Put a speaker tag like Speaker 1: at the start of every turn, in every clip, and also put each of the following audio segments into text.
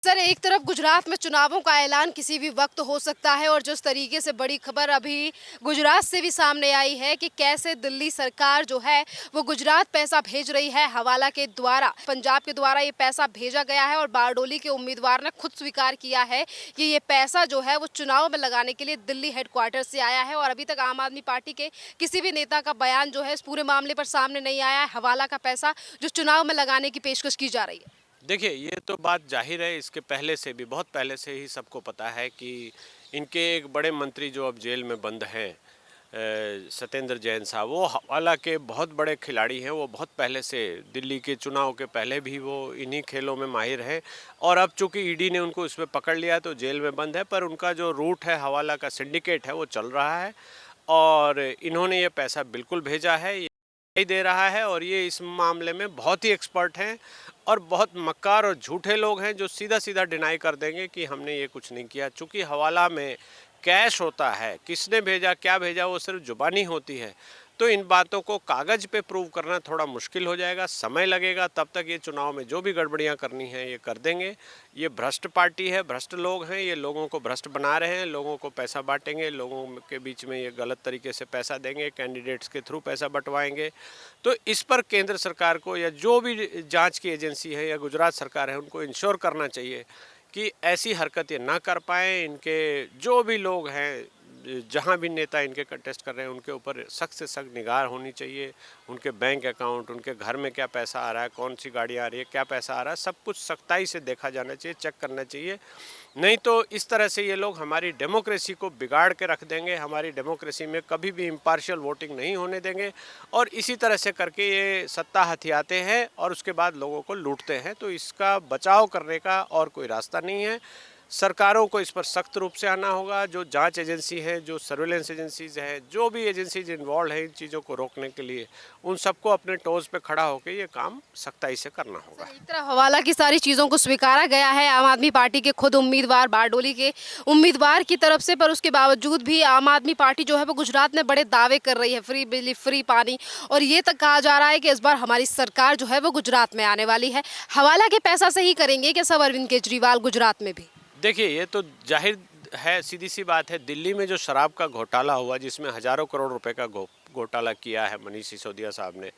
Speaker 1: Sir, एक तरफ गुजरात में चुनावों का ऐलान किसी भी वक्त हो सकता है और जिस तरीके से बड़ी खबर अभी गुजरात से भी सामने आई है कि कैसे दिल्ली सरकार जो है वो गुजरात पैसा भेज रही है हवाला के द्वारा। पंजाब के द्वारा ये पैसा भेजा गया है और बारडोली के उम्मीदवार ने खुद स्वीकार किया है कि ये पैसा जो है वो चुनाव में लगाने के लिए दिल्ली हेडक्वार्टर से आया है। और अभी तक आम आदमी पार्टी के किसी भी नेता का बयान जो है इस पूरे मामले पर सामने नहीं आया है। हवाला का पैसा जो चुनाव में लगाने की पेशकश की जा रही है।
Speaker 2: देखिए, ये तो बात ज़ाहिर है, इसके पहले से भी बहुत पहले से ही सबको पता है कि इनके एक बड़े मंत्री जो अब जेल में बंद हैं, सत्येंद्र जैन साहब, वो हवाला के बहुत बड़े खिलाड़ी हैं। वो बहुत पहले से दिल्ली के चुनाव के पहले भी वो इन्हीं खेलों में माहिर हैं और अब चूंकि ईडी ने उनको इसमें पकड़ लिया तो जेल में बंद है, पर उनका जो रूट है, हवाला का सिंडिकेट है, वो चल रहा है और इन्होंने ये पैसा बिल्कुल भेजा है, ये दिखाई दे रहा है। और ये इस मामले में बहुत ही एक्सपर्ट हैं और बहुत मक्कार और झूठे लोग हैं जो सीधा सीधा डिनाई कर देंगे कि हमने ये कुछ नहीं किया। चूँकि हवाला में कैश होता है, किसने भेजा, क्या भेजा, वो सिर्फ जुबानी होती है, तो इन बातों को कागज़ पे प्रूव करना थोड़ा मुश्किल हो जाएगा, समय लगेगा। तब तक ये चुनाव में जो भी गड़बड़ियाँ करनी हैं ये कर देंगे। ये भ्रष्ट पार्टी है, भ्रष्ट लोग हैं, ये लोगों को भ्रष्ट बना रहे हैं, लोगों को पैसा बांटेंगे, लोगों के बीच में ये गलत तरीके से पैसा देंगे, कैंडिडेट्स के थ्रू पैसा बंटवाएंगे। तो इस पर केंद्र सरकार को या जो भी जांच की एजेंसी है या गुजरात सरकार है, उनको इंश्योर करना चाहिए कि ऐसी हरकत ये ना कर पाएँ। इनके जो भी लोग हैं, जहाँ भी नेता इनके कंटेस्ट कर रहे हैं, उनके ऊपर सख्त से सख्त निगाह होनी चाहिए। उनके बैंक अकाउंट, उनके घर में क्या पैसा आ रहा है, कौन सी गाड़ी आ रही है, क्या पैसा आ रहा है, सब कुछ सख्ताई से देखा जाना चाहिए, चेक करना चाहिए। नहीं तो इस तरह से ये लोग हमारी डेमोक्रेसी को बिगाड़ के रख देंगे, हमारी डेमोक्रेसी में कभी भी इम्पार्शियल वोटिंग नहीं होने देंगे और इसी तरह से करके ये सत्ता हथियाते हैं और उसके बाद लोगों को लूटते हैं। तो इसका बचाव करने का और कोई रास्ता नहीं है। सरकारों को इस पर सख्त रूप से आना होगा। जो जांच एजेंसी है, जो सर्वेलेंस एजेंसीज हैं, जो भी एजेंसीज इन्वॉल्व हैं इन चीज़ों को रोकने के लिए, उन सबको अपने टोज़ पे खड़ा होकर ये काम सख्ताई से करना होगा।
Speaker 1: एक तरफ हवाला की सारी चीज़ों को स्वीकारा गया है आम आदमी पार्टी के खुद उम्मीदवार बारडोली के उम्मीदवार की तरफ से, पर उसके बावजूद भी आम आदमी पार्टी जो है वो गुजरात में बड़े दावे कर रही है, फ्री बिजली, फ्री पानी। और ये तक कहा जा रहा है कि इस बार हमारी सरकार जो है वो गुजरात में आने वाली है। हवाला के पैसा से ही करेंगे क्या सब अरविंद केजरीवाल गुजरात में भी?
Speaker 2: देखिए, ये तो जाहिर है, सीधी सी बात है। दिल्ली में जो शराब का घोटाला हुआ, जिसमें हज़ारों करोड़ रुपए का घोटाला किया है मनीष सिसोदिया साहब ने,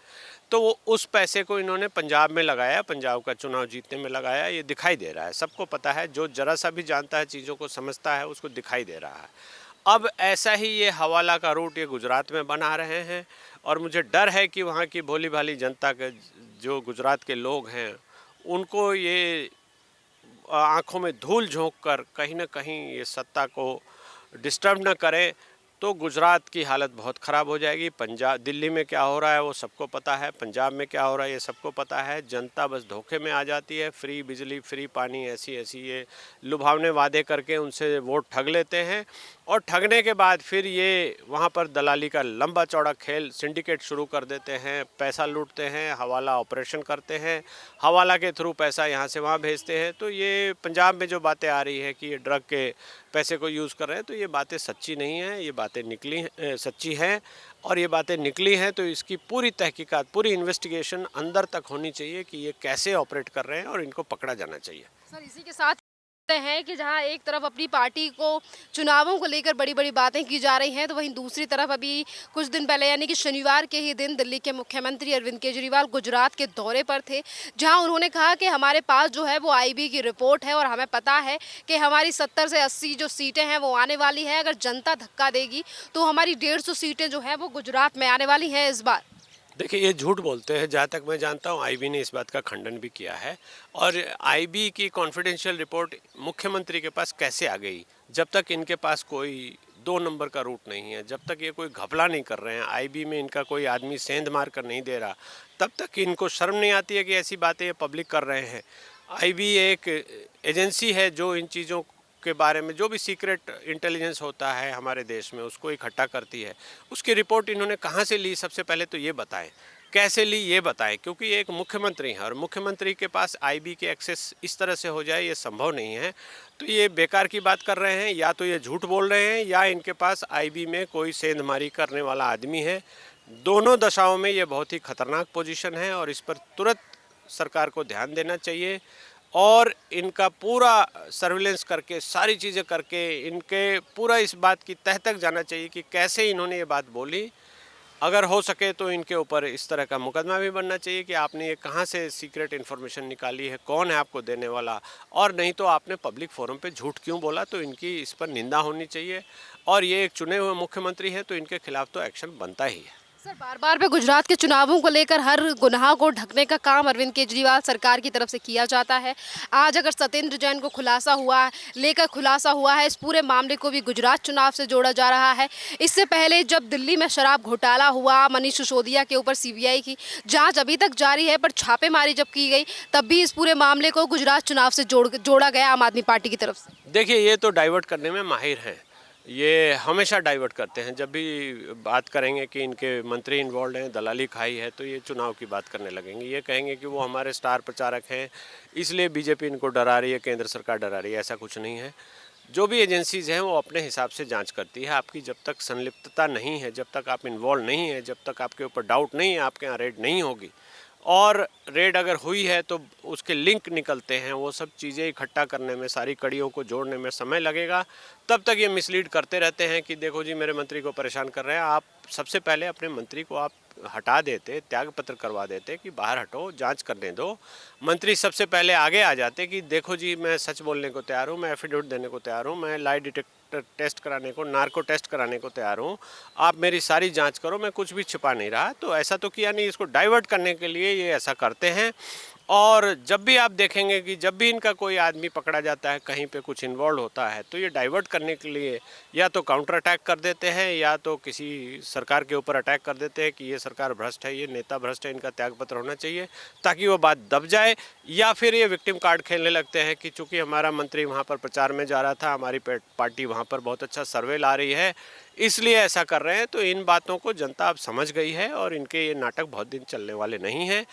Speaker 2: तो वो उस पैसे को इन्होंने पंजाब में लगाया, पंजाब का चुनाव जीतने में लगाया। ये दिखाई दे रहा है, सबको पता है, जो जरा सा भी जानता है, चीज़ों को समझता है, उसको दिखाई दे रहा है। अब ऐसा ही ये हवाला का रूट ये गुजरात में बना रहे हैं और मुझे डर है कि वहाँ की भोली भाली जनता के, जो गुजरात के लोग हैं, उनको ये आँखों में धूल झोंक कर कहीं न कहीं ये सत्ता को डिस्टर्ब न करे, तो गुजरात की हालत बहुत ख़राब हो जाएगी। पंजाब, दिल्ली में क्या हो रहा है वो सबको पता है, पंजाब में क्या हो रहा है ये सबको पता है। जनता बस धोखे में आ जाती है। फ्री बिजली, फ्री पानी, ऐसी-ऐसी ये लुभावने वादे करके उनसे वोट ठग लेते हैं और ठगने के बाद फिर ये वहाँ पर दलाली का लंबा चौड़ा खेल, सिंडिकेट शुरू कर देते हैं, पैसा लूटते हैं, हवाला ऑपरेशन करते हैं, हवाला के थ्रू पैसा यहाँ से वहाँ भेजते हैं। तो ये पंजाब में जो बातें आ रही है कि ये ड्रग के पैसे को यूज़ कर रहे हैं, तो ये बातें सच्ची नहीं हैं, ये बातें सच्ची हैं। और ये बातें निकली हैं तो इसकी पूरी तहकीकात, पूरी इन्वेस्टिगेशन अंदर तक होनी चाहिए कि ये कैसे ऑपरेट कर रहे हैं और इनको पकड़ा जाना चाहिए।
Speaker 1: सर, इसी के साथ हैं कि जहां एक तरफ अपनी पार्टी को चुनावों को लेकर बड़ी-बड़ी बातें की जा रही हैं, तो वहीं दूसरी तरफ अभी कुछ दिन पहले यानी कि शनिवार के ही दिन दिल्ली के मुख्यमंत्री अरविंद केजरीवाल गुजरात के दौरे पर थे, जहां उन्होंने कहा कि हमारे पास जो है वो आईबी की रिपोर्ट है और हमें पता है कि हमारी 70 से 80 जो सीटें हैं वो आने वाली हैं। अगर जनता धक्का देगी तो हमारी 150 सीटें जो हैं वो गुजरात में आने वाली हैं इस बार।
Speaker 2: देखिए, ये झूठ बोलते हैं। जहाँ तक मैं जानता हूँ, आईबी ने इस बात का खंडन भी किया है और आईबी की कॉन्फिडेंशियल रिपोर्ट मुख्यमंत्री के पास कैसे आ गई, जब तक इनके पास कोई 2 नंबर का रूट नहीं है, जब तक ये कोई घपला नहीं कर रहे हैं, आईबी में इनका कोई आदमी सेंध मार कर नहीं दे रहा, तब तक इनको शर्म नहीं आती है कि ऐसी बातें ये पब्लिक कर रहे हैं। आईबी एक एजेंसी है जो इन चीज़ों के बारे में, जो भी सीक्रेट इंटेलिजेंस होता है हमारे देश में, उसको इकट्ठा करती है। उसकी रिपोर्ट इन्होंने कहाँ से ली, सबसे पहले तो ये बताएं। कैसे ली ये बताएं, क्योंकि ये एक मुख्यमंत्री है और मुख्यमंत्री के पास आईबी के एक्सेस इस तरह से हो जाए, ये संभव नहीं है। तो ये बेकार की बात कर रहे हैं, या तो ये झूठ बोल रहे हैं या इनके पास आईबी में कोई सेंधमारी करने वाला आदमी है। दोनों दशाओं में ये बहुत ही खतरनाक पोजीशन है और इस पर तुरंत सरकार को ध्यान देना चाहिए और इनका पूरा सर्विलेंस करके सारी चीज़ें करके इनके पूरा इस बात की तह तक जाना चाहिए कि कैसे इन्होंने ये बात बोली। अगर हो सके तो इनके ऊपर इस तरह का मुकदमा भी बनना चाहिए कि आपने ये कहाँ से सीक्रेट इन्फॉर्मेशन निकाली है, कौन है आपको देने वाला, और नहीं तो आपने पब्लिक फोरम पे झूठ क्यों बोला, तो इनकी इस पर निंदा होनी चाहिए। और ये एक चुने हुए मुख्यमंत्री हैं तो इनके खिलाफ तो एक्शन बनता ही है।
Speaker 1: सर बार बार पे गुजरात के चुनावों को लेकर हर गुनाह को ढकने का काम अरविंद केजरीवाल सरकार की तरफ से किया जाता है। आज अगर सत्येंद्र जैन को खुलासा हुआ है, इस पूरे मामले को भी गुजरात चुनाव से जोड़ा जा रहा है। इससे पहले जब दिल्ली में शराब घोटाला हुआ, मनीष सिसोदिया के ऊपर सीबीआई की जांच अभी तक जारी है, पर छापेमारी जब की गई तब भी इस पूरे मामले को गुजरात चुनाव से जोड़ा गया आम आदमी पार्टी की तरफ से।
Speaker 2: देखिए, ये तो डाइवर्ट करने में माहिर हैं। ये हमेशा डाइवर्ट करते हैं। जब भी बात करेंगे कि इनके मंत्री इन्वॉल्व हैं, दलाली खाई है, तो ये चुनाव की बात करने लगेंगे। ये कहेंगे कि वो हमारे स्टार प्रचारक हैं, इसलिए बीजेपी इनको डरा रही है, केंद्र सरकार डरा रही है। ऐसा कुछ नहीं है। जो भी एजेंसीज हैं वो अपने हिसाब से जांच करती है। आपकी जब तक संलिप्तता नहीं है, जब तक आप इन्वॉल्व नहीं है, जब तक आपके ऊपर डाउट नहीं है, आपके यहाँ रेड नहीं होगी, और रेड अगर हुई है तो उसके लिंक निकलते हैं। वो सब चीज़ें इकट्ठा करने में, सारी कड़ियों को जोड़ने में समय लगेगा। तब तक ये मिसलीड करते रहते हैं कि देखो जी मेरे मंत्री को परेशान कर रहे हैं। आप सबसे पहले अपने मंत्री को आप हटा देते, त्यागपत्र करवा देते कि बाहर हटो, जांच करने दो। मंत्री सबसे पहले आगे आ जाते कि देखो जी मैं सच बोलने को तैयार हूँ, मैं एफिडेविट देने को तैयार हूँ, मैं लाई डिटेक्टर टेस्ट कराने को, नार्को टेस्ट कराने को तैयार हूँ, आप मेरी सारी जांच करो, मैं कुछ भी छिपा नहीं रहा। तो ऐसा तो किया नहीं। इसको डाइवर्ट करने के लिए ये ऐसा करते हैं। और जब भी आप देखेंगे कि जब भी इनका कोई आदमी पकड़ा जाता है, कहीं पे कुछ इन्वॉल्व होता है, तो ये डाइवर्ट करने के लिए या तो काउंटर अटैक कर देते हैं या तो किसी सरकार के ऊपर अटैक कर देते हैं कि ये सरकार भ्रष्ट है, ये नेता भ्रष्ट है, इनका त्यागपत्र होना चाहिए, ताकि वो बात दब जाए। या फिर ये विक्टिम कार्ड खेलने लगते हैं कि चूंकि हमारा मंत्री वहाँ पर प्रचार में जा रहा था, हमारी पार्टी वहाँ पर बहुत अच्छा सर्वे ला रही है, इसलिए ऐसा कर रहे हैं। तो इन बातों को जनता अब समझ गई है और इनके ये नाटक बहुत दिन चलने वाले नहीं हैं।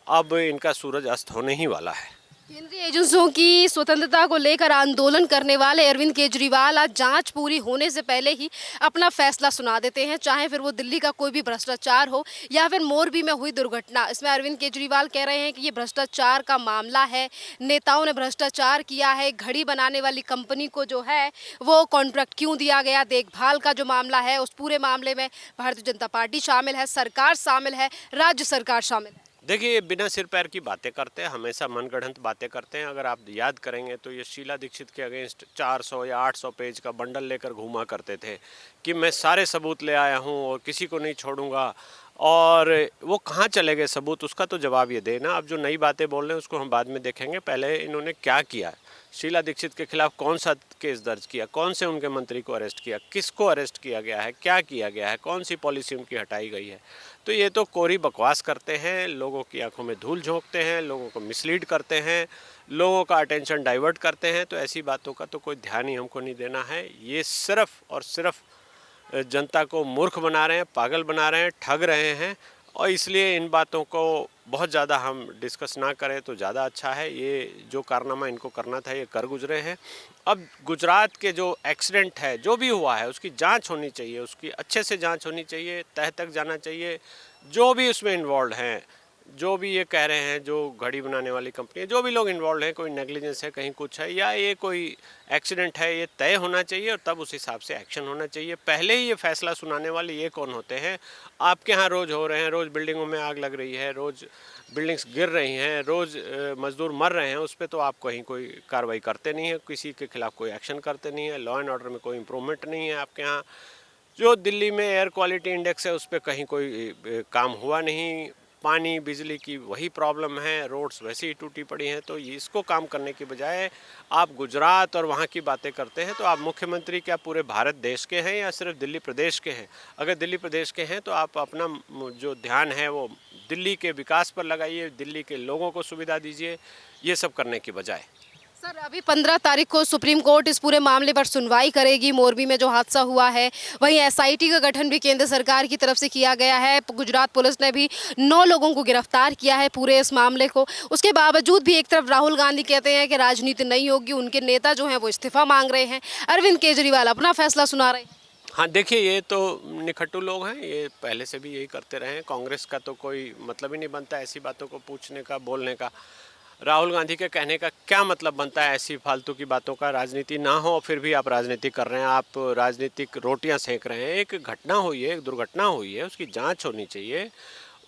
Speaker 2: अब इनका सूरज अस्त होने ही वाला है।
Speaker 1: केंद्रीय एजेंसियों की स्वतंत्रता को लेकर आंदोलन करने वाले अरविंद केजरीवाल आज जांच पूरी होने से पहले ही अपना फैसला सुना देते हैं, चाहे फिर वो दिल्ली का कोई भी भ्रष्टाचार हो या फिर मोरबी में हुई दुर्घटना। इसमें अरविंद केजरीवाल कह रहे हैं कि ये भ्रष्टाचार का मामला है, नेताओं ने भ्रष्टाचार किया है, घड़ी बनाने वाली कंपनी को जो है वो कॉन्ट्रैक्ट क्यों दिया गया, देखभाल का जो मामला है उस पूरे मामले में भारतीय जनता पार्टी शामिल है, सरकार शामिल है, राज्य सरकार शामिल है।
Speaker 2: देखिए, ये बिना सिर पैर की बातें करते हैं, हमेशा मनगढ़ंत बातें करते हैं। अगर आप याद करेंगे तो ये शीला दीक्षित के अगेंस्ट 400 या 800 पेज का बंडल लेकर घूमा करते थे कि मैं सारे सबूत ले आया हूँ और किसी को नहीं छोड़ूंगा। और वो कहाँ चले गए सबूत, उसका तो जवाब ये देना। अब जो नई बातें बोल रहे हैं उसको हम बाद में देखेंगे। पहले इन्होंने क्या किया, शीला दीक्षित के खिलाफ कौन सा केस दर्ज किया, कौन से उनके मंत्री को अरेस्ट किया, किसको अरेस्ट किया गया है, क्या किया गया है, कौन सी पॉलिसी उनकी हटाई गई है। तो ये तो कोरी बकवास करते हैं, लोगों की आंखों में धूल झोंकते हैं, लोगों को मिसलीड करते हैं, लोगों का अटेंशन डाइवर्ट करते हैं। तो ऐसी बातों का तो कोई ध्यान ही हमको नहीं देना है। ये सिर्फ और सिर्फ जनता को मूर्ख बना रहे हैं, पागल बना रहे हैं, ठग रहे हैं। और इसलिए इन बातों को बहुत ज़्यादा हम डिस्कस ना करें तो ज़्यादा अच्छा है। ये जो कारनामा इनको करना था ये कर गुजरे हैं। अब गुजरात के जो एक्सीडेंट है, जो भी हुआ है, उसकी जांच होनी चाहिए, उसकी अच्छे से जांच होनी चाहिए, तह तक जाना चाहिए। जो भी उसमें इन्वॉल्व हैं, जो भी ये कह रहे हैं, जो घड़ी बनाने वाली कंपनी है, जो भी लोग इन्वॉल्व हैं, कोई नेग्लिजेंस है, कहीं कुछ है या ये कोई एक्सीडेंट है, ये तय होना चाहिए और तब उस हिसाब से एक्शन होना चाहिए। पहले ही ये फैसला सुनाने वाले ये कौन होते हैं? आपके यहाँ रोज़ हो रहे हैं, रोज़ बिल्डिंगों में आग लग रही है, रोज़ बिल्डिंग्स गिर रही हैं, रोज़ मजदूर मर रहे हैं, उस पर तो आप कहीं कोई कार्रवाई करते नहीं है, किसी के खिलाफ कोई एक्शन करते नहीं है, लॉ एंड ऑर्डर में कोई इम्प्रूवमेंट नहीं है आपके यहाँ। जो दिल्ली में एयर क्वालिटी इंडेक्स है उस पर कहीं कोई काम हुआ नहीं। पानी बिजली की वही प्रॉब्लम है, रोड्स वैसे ही टूटी पड़ी हैं। तो इसको काम करने की बजाय आप गुजरात और वहाँ की बातें करते हैं। तो आप मुख्यमंत्री क्या पूरे भारत देश के हैं या सिर्फ दिल्ली प्रदेश के हैं? अगर दिल्ली प्रदेश के हैं तो आप अपना जो ध्यान है वो दिल्ली के विकास पर लगाइए, दिल्ली के लोगों को सुविधा दीजिए, ये सब करने की बजाय।
Speaker 1: सर अभी 15 तारीख को सुप्रीम कोर्ट इस पूरे मामले पर सुनवाई करेगी। मोरबी में जो हादसा हुआ है, वहीं एसआईटी का गठन भी केंद्र सरकार की तरफ से किया गया है। गुजरात पुलिस ने भी 9 लोगों को गिरफ्तार किया है पूरे इस मामले को। उसके बावजूद भी एक तरफ राहुल गांधी कहते हैं कि राजनीति नहीं होगी, उनके नेता जो हैं वो इस्तीफा मांग रहे हैं, अरविंद केजरीवाल अपना फैसला सुना रहे हैं।
Speaker 2: हाँ, देखिए, ये तो निखट्टू लोग हैं, ये पहले से भी यही करते रहे हैं। कांग्रेस का तो कोई मतलब ही नहीं बनता ऐसी बातों को पूछने का, बोलने का। राहुल गांधी के कहने का क्या मतलब बनता है ऐसी फालतू की बातों का? राजनीति ना हो फिर भी आप राजनीति कर रहे हैं, आप राजनीतिक रोटियां सेक रहे हैं। एक घटना हुई है, एक दुर्घटना हुई है, उसकी जांच होनी चाहिए,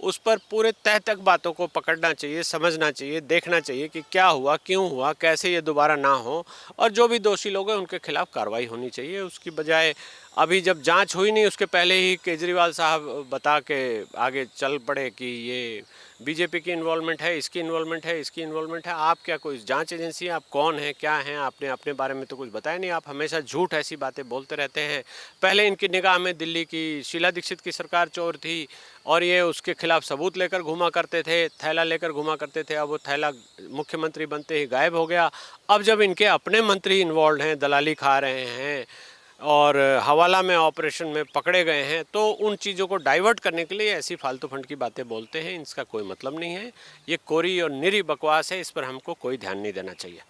Speaker 2: उस पर पूरे तह तक बातों को पकड़ना चाहिए, समझना चाहिए, देखना चाहिए कि क्या हुआ, क्यों हुआ, कैसे ये दोबारा ना हो, और जो भी दोषी लोग हैं उनके खिलाफ कार्रवाई होनी चाहिए। उसकी बजाय अभी जब जांच हुई नहीं उसके पहले ही केजरीवाल साहब बता के आगे चल पड़े कि ये बीजेपी की इन्वॉल्वमेंट है, इसकी इन्वॉल्वमेंट है, इसकी इन्वॉल्वमेंट है। आप क्या कोई जांच एजेंसी हैं? आप कौन हैं, क्या हैं? आपने अपने बारे में तो कुछ बताया नहीं। आप हमेशा झूठ ऐसी बातें बोलते रहते हैं। पहले इनकी निगाह में दिल्ली की शीला दीक्षित की सरकार चोर थी और ये उसके खिलाफ सबूत लेकर घूमा करते थे, थैला लेकर घूमा करते थे। अब वो थैला मुख्यमंत्री बनते ही गायब हो गया। अब जब इनके अपने मंत्री इन्वॉल्व हैं, दलाली खा रहे हैं और हवाला में ऑपरेशन में पकड़े गए हैं, तो उन चीज़ों को डाइवर्ट करने के लिए ऐसी फालतू फंड की बातें बोलते हैं। इसका कोई मतलब नहीं है। ये कोरी और निरी बकवास है, इस पर हमको कोई ध्यान नहीं देना चाहिए।